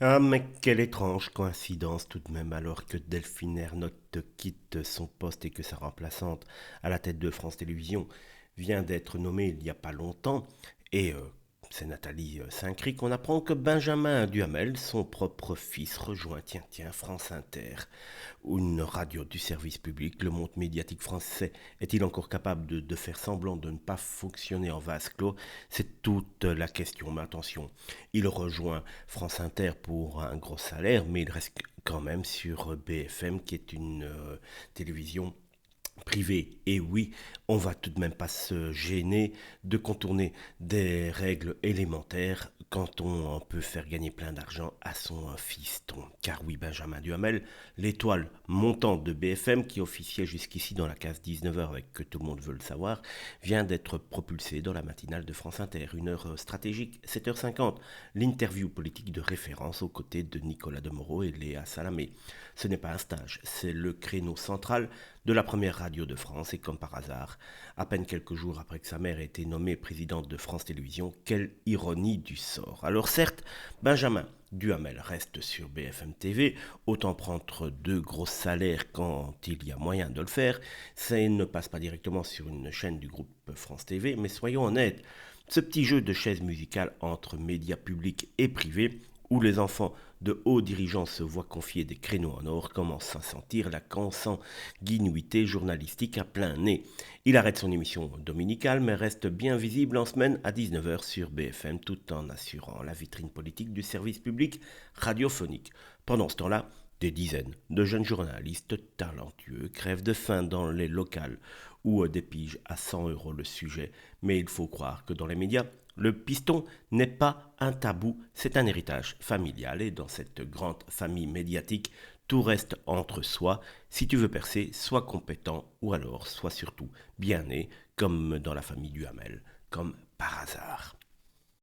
Ah, mais quelle étrange coïncidence tout de même, alors que Delphine Ernotte quitte son poste et que sa remplaçante à la tête de France Télévisions vient d'être nommée il n'y a pas longtemps. Et c'est Nathalie Saint-Cricq, on apprend que Benjamin Duhamel, son propre fils, rejoint, tiens, France Inter, une radio du service public. Le monde médiatique français est-il encore capable de faire semblant de ne pas fonctionner en vase clos? C'est toute la question. Mais attention, il rejoint France Inter pour un gros salaire, mais il reste quand même sur BFM, qui est une télévision privé. Et oui, on va tout de même pas se gêner de contourner des règles élémentaires quand on peut faire gagner plein d'argent à son fiston. Car oui, Benjamin Duhamel, l'étoile montante de BFM qui officiait jusqu'ici dans la case 19h avec Que tout le monde veut le savoir, vient d'être propulsé dans la matinale de France Inter. Une heure stratégique, 7h50. L'interview politique de référence aux côtés de Nicolas Demoraux et Léa Salamé. Ce n'est pas un stage, c'est le créneau central de la première radio de France. Et comme par hasard, à peine quelques jours après que sa mère ait été nommée présidente de France Télévisions, quelle ironie du sort. Alors certes, Benjamin Duhamel reste sur BFM TV, autant prendre deux gros salaires quand il y a moyen de le faire. Ça ne passe pas directement sur une chaîne du groupe France TV, mais soyons honnêtes, ce petit jeu de chaise musicale entre médias publics et privés, où les enfants de hauts dirigeants se voient confier des créneaux en or, commence à sentir la consanguinuité journalistique à plein nez. Il arrête son émission dominicale, mais reste bien visible en semaine à 19h sur BFM, tout en assurant la vitrine politique du service public radiophonique. Pendant ce temps-là, des dizaines de jeunes journalistes talentueux crèvent de faim dans les locales ou des piges à 100 € le sujet. Mais il faut croire que dans les médias, le piston n'est pas un tabou, c'est un héritage familial et dans cette grande famille médiatique, tout reste entre soi. Si tu veux percer, sois compétent ou alors sois surtout bien né, comme dans la famille Duhamel, comme par hasard.